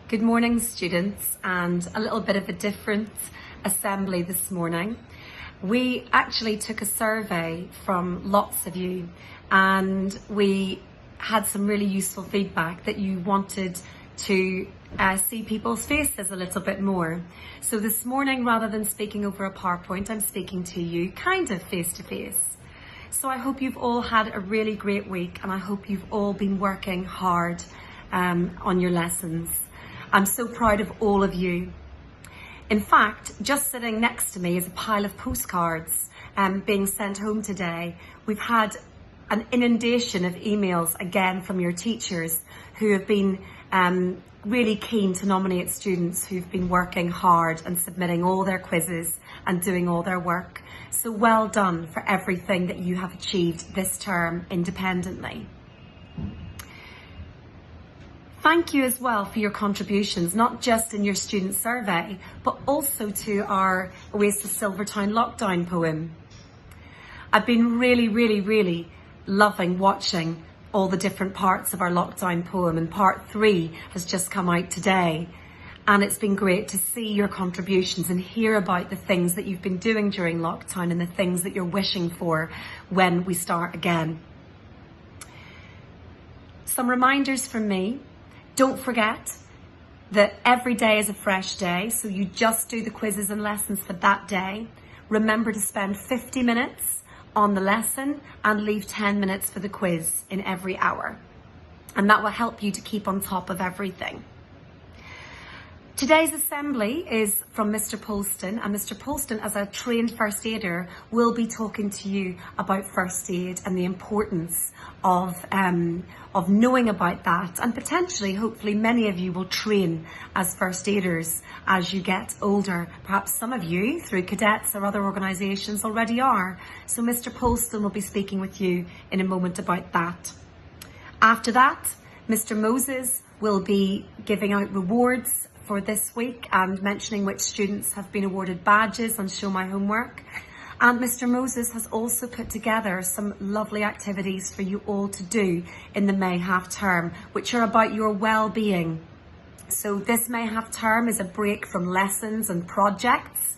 Good morning, students, and a little bit of a different assembly this morning. We actually took a survey from lots of you, and we had some really useful feedback that you wanted to see people's faces a little bit more. So this morning, rather than speaking over a PowerPoint, I'm speaking to you kind of face to face. So I hope you've all had a really great week, and I hope you've all been working hard on your lessons. I'm so proud of all of you. In fact, just sitting next to me is a pile of postcards being sent home today. We've had an inundation of emails again from your teachers who have been really keen to nominate students who've been working hard and submitting all their quizzes and doing all their work. So well done for everything that you have achieved this term independently. Thank you as well for your contributions, not just in your student survey, but also to our Oasis Silvertown lockdown poem. I've been really loving watching all the different parts of our lockdown poem, and part 3 has just come out today. And it's been great to see your contributions and hear about the things that you've been doing during lockdown and the things that you're wishing for when we start again. Some reminders from me. Don't forget that every day is a fresh day, so you just do the quizzes and lessons for that day. Remember to spend 50 minutes on the lesson and leave 10 minutes for the quiz in every hour. And that will help you to keep on top of everything. Today's assembly is from Mr Polston, and Mr Polston, as a trained first aider, will be talking to you about first aid and the importance of knowing about that, and potentially, hopefully, many of you will train as first aiders as you get older. Perhaps some of you, through cadets or other organisations, already are. So Mr Polston will be speaking with you in a moment about that. After that, Mr Moses will be giving out rewards for this week and mentioning which students have been awarded badges on Show My Homework. And Mr Moses has also put together some lovely activities for you all to do in the May half term, which are about your well-being. So this May half term is a break from lessons and projects,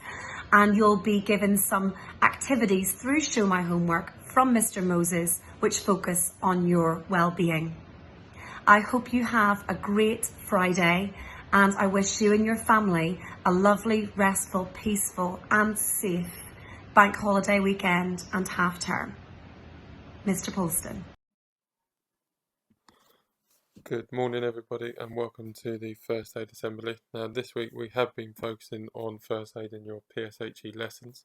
and you'll be given some activities through Show My Homework from Mr Moses, which focus on your well-being. I hope you have a great Friday, and I wish you and your family a lovely, restful, peaceful and safe bank holiday weekend and half term. Mr Polston. Good morning everybody, and welcome to the First Aid Assembly. Now this week we have been focusing on first aid in your PSHE lessons.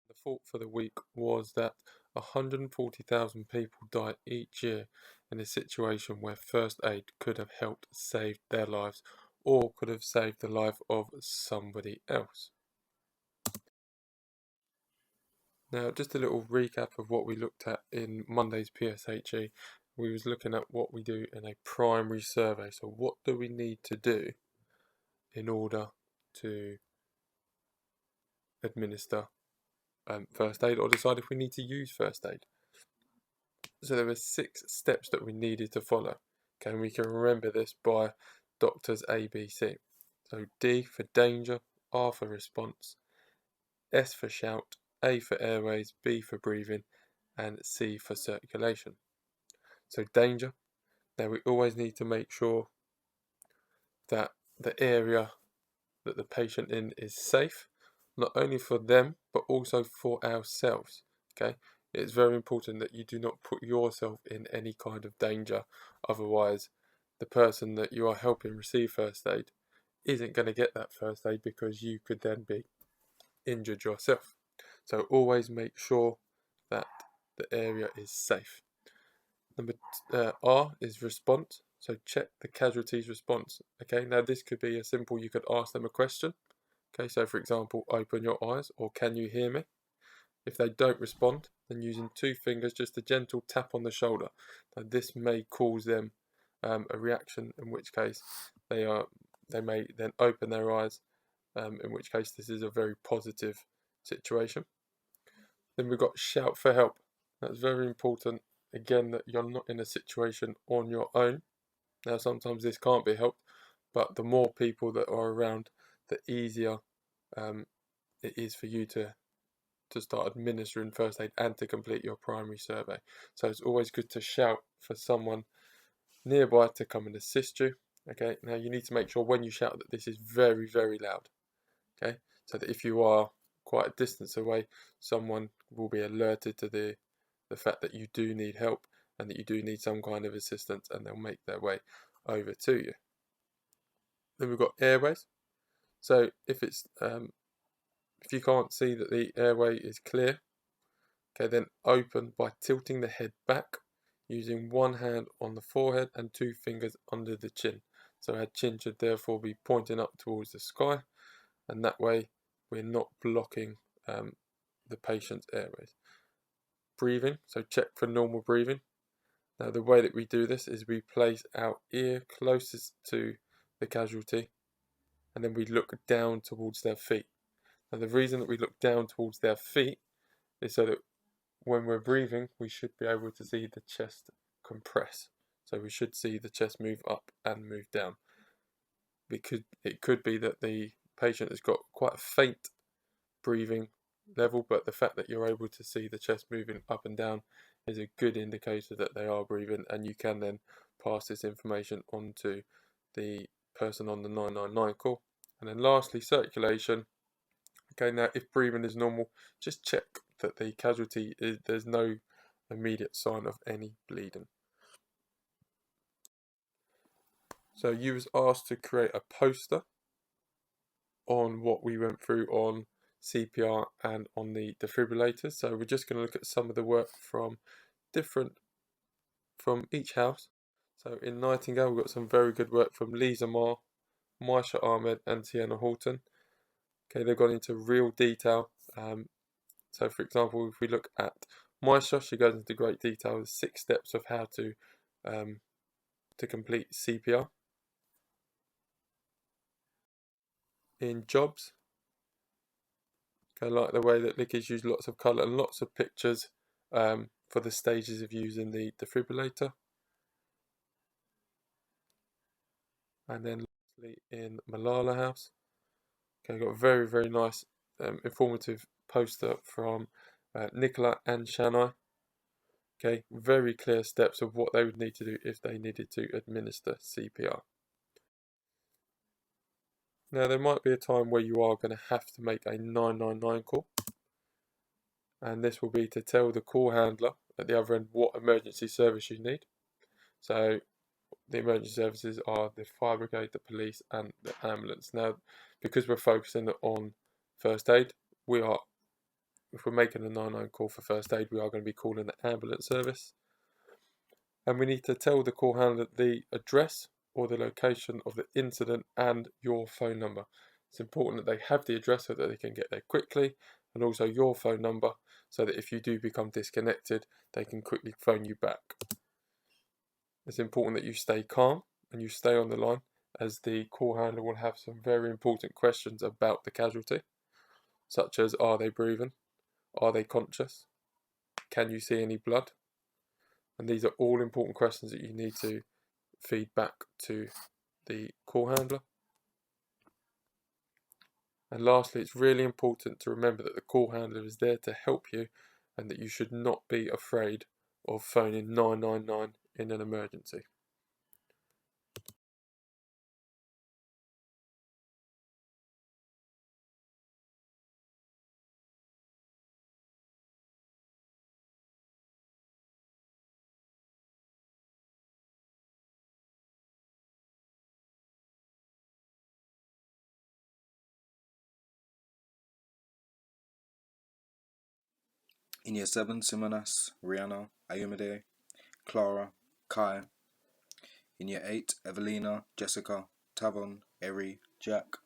The thought for the week was that 140,000 people die each year in a situation where first aid could have helped save their lives or could have saved the life of somebody else. Now, just a little recap of what we looked at in Monday's PSHE. We was looking at what we do in a primary survey. So what do we need to do in order to administer first aid, or decide if we need to use first aid? So there were 6 steps that we needed to follow. Okay, and we can remember this by Doctor's ABC. So D for danger, R for response, S for shout, A for airways, B for breathing, and C for circulation. So danger. Now we always need to make sure that the area that the patient in is safe, not only for them but also for ourselves. Okay, it's very important that you do not put yourself in any kind of danger, otherwise the person that you are helping receive first aid isn't going to get that first aid because you could then be injured yourself. So always make sure that the area is safe. Number R is response. So check the casualty's response. Okay, now this could be as simple, you could ask them a question. Okay, so for example, open your eyes, or can you hear me? If they don't respond, then using 2 fingers, just a gentle tap on the shoulder. Now this may cause them a reaction, in which case they may then open their eyes, in which case this is a very positive situation. Then we've got shout for help. That's very important, again, that you're not in a situation on your own. Now sometimes this can't be helped, but the more people that are around, the easier it is for you to start administering first aid and to complete your primary survey. So it's always good to shout for someone nearby to come and assist you. Okay, now you need to make sure when you shout that this is very, very loud. Okay, so that if you are quite a distance away, someone will be alerted to the fact that you do need help and that you do need some kind of assistance, and they'll make their way over to you. Then we've got airways. So if you can't see that the airway is clear, okay, then open by tilting the head back, using one hand on the forehead and 2 fingers under the chin. So our chin should therefore be pointing up towards the sky, and that way we're not blocking the patient's airways. Breathing, so check for normal breathing. Now the way that we do this is we place our ear closest to the casualty, and then we look down towards their feet. Now the reason that we look down towards their feet is so that when we're breathing, we should be able to see the chest compress. So we should see the chest move up and move down. Because it could be that the patient has got quite a faint breathing level, but the fact that you're able to see the chest moving up and down is a good indicator that they are breathing, and you can then pass this information on to the person on the 999 call. And then lastly, circulation. Okay, now if breathing is normal, just check that the casualty there's no immediate sign of any bleeding. So you was asked to create a poster on what we went through on CPR and on the defibrillators. So we're just going to look at some of the work from each house. So in Nightingale, we've got some very good work from Lisa Marr, Maisha Ahmed and Tiana Horton. Okay, they've gone into real detail. So for example, if we look at Maisha, she goes into great detail with 6 steps of how to complete CPR. In Jobs, I like the way that Licky's used lots of colour and lots of pictures for the stages of using the defibrillator. And then lastly in Malala House, okay, got a very, very nice informative poster from Nicola and Shanai. Okay, very clear steps of what they would need to do if they needed to administer CPR. Now there might be a time where you are going to have to make a 999 call, and this will be to tell the call handler at the other end what emergency service you need. So the emergency services are the fire brigade, the police and the ambulance. Now because we're focusing on first aid, if we're making a 999 call for first aid, we are going to be calling the ambulance service, and we need to tell the call handler the address or the location of the incident and your phone number. It's important that they have the address so that they can get there quickly, and also your phone number so that if you do become disconnected, they can quickly phone you back. It's important that you stay calm and you stay on the line, as the call handler will have some very important questions about the casualty, such as are they breathing, are they conscious, can you see any blood? And these are all important questions that you need to feed back to the call handler. And lastly, it's really important to remember that the call handler is there to help you, and that you should not be afraid of phoning 999 in an emergency. In year 7, Simonas, Rihanna, Ayumide, Clara, Kai. In year 8, Evelina, Jessica, Tavon, Eri, Jack.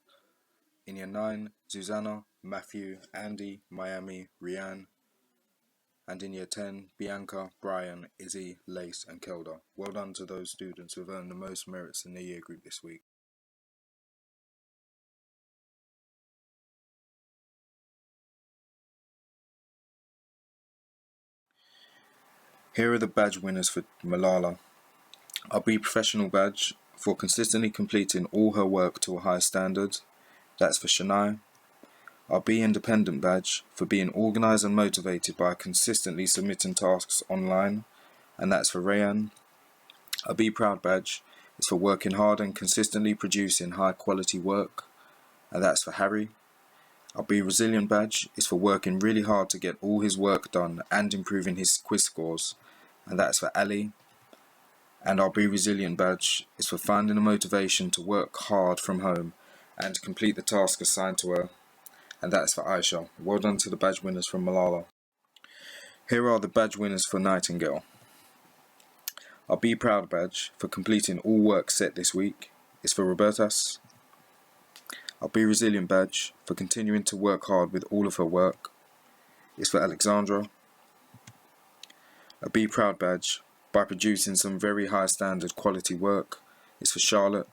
In year 9, Susanna, Matthew, Andy, Miami, Rianne. And in year 10, Bianca, Brian, Izzy, Lace and Kelda. Well done to those students who have earned the most merits in the year group this week. Here are the badge winners for Malala. Our Be Professional badge for consistently completing all her work to a high standard. That's for Shania. Our Be Independent badge for being organised and motivated by consistently submitting tasks online, and that's for Rayan. Our Be Proud badge is for working hard and consistently producing high quality work, and that's for Harry. Our Be Resilient badge is for working really hard to get all his work done and improving his quiz scores, and that's for Ali. And our Be Resilient badge is for finding the motivation to work hard from home and complete the task assigned to her, and that's for Aisha. Well done to the badge winners from Malala. Here are the badge winners for Nightingale. Our Be Proud badge for completing all work set this week is for Robertas. Our Be Resilient badge for continuing to work hard with all of her work is for Alexandra. A Be Proud badge by producing some very high standard quality work is for Charlotte.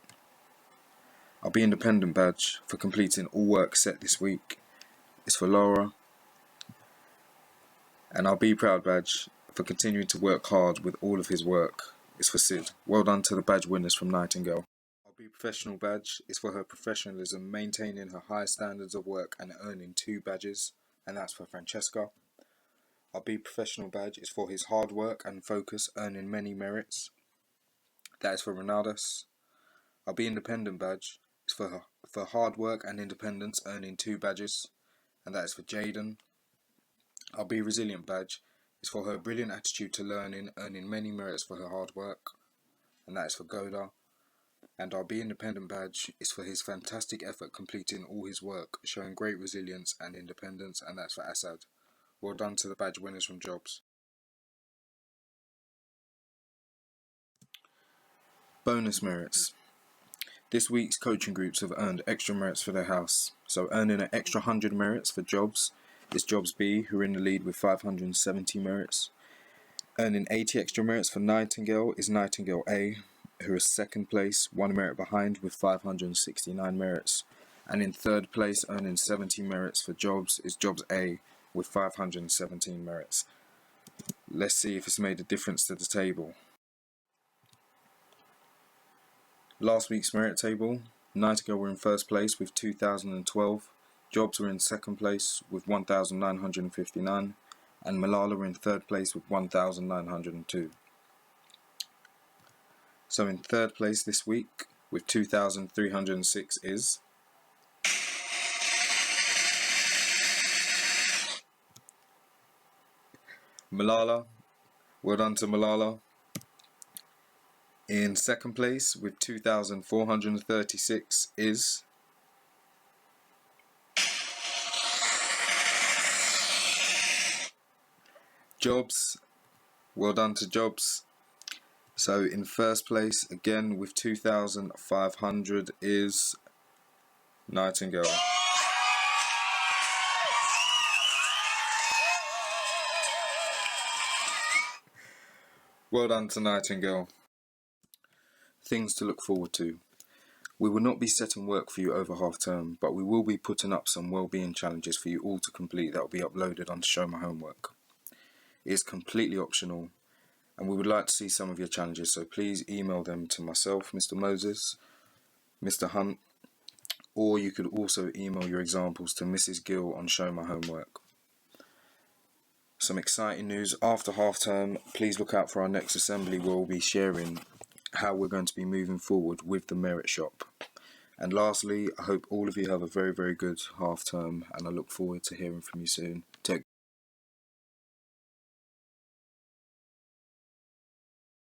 Our Be Independent badge for completing all work set this week is for Laura. And our Be Proud badge for continuing to work hard with all of his work is for Sid. Well done to the badge winners from Nightingale. Our Be Professional badge is for her professionalism, maintaining her high standards of work and earning 2 badges, and that's for Francesca. Our Be Professional badge is for his hard work and focus, earning many merits. That is for Renatus. Our Be Independent badge is for hard work and independence, earning 2 badges, and that is for Jaden. Our Be Resilient badge is for her brilliant attitude to learning, earning many merits for her hard work, and that is for Goda. And our Be Independent badge is for his fantastic effort completing all his work, showing great resilience and independence, and that's for Assad. Well done to the badge winners from Jobs. Bonus merits. This week's coaching groups have earned extra merits for their house, so earning an extra 100 merits for Jobs is Jobs B, who are in the lead with 570 merits. Earning 80 extra merits for Nightingale is Nightingale A, who is second place, 1 merit behind with 569 merits. And in third place, earning 70 merits for Jobs is Jobs A with 517 merits. Let's see if it's made a difference to the table. Last week's merit table, Nightingale were in first place with 2,012, Jobs were in second place with 1,959, and Malala were in third place with 1,902. So in third place this week with 2,306 is Malala. Well done to Malala. In second place with 2,436 is Jobs. Well done to Jobs. So in first place again with 2,500 is Nightingale. Well done to Nightingale. Things to look forward to. We will not be setting work for you over half term, but we will be putting up some well-being challenges for you all to complete that will be uploaded onto Show My Homework. It is completely optional, and we would like to see some of your challenges, so please email them to myself, Mr Moses, Mr Hunt, or you could also email your examples to Mrs Gill on Show My Homework. Some exciting news after half term. Please look out for our next assembly where we'll be sharing how we're going to be moving forward with the Merit Shop. And lastly, I hope all of you have a very, very good half term, and I look forward to hearing from you soon. Take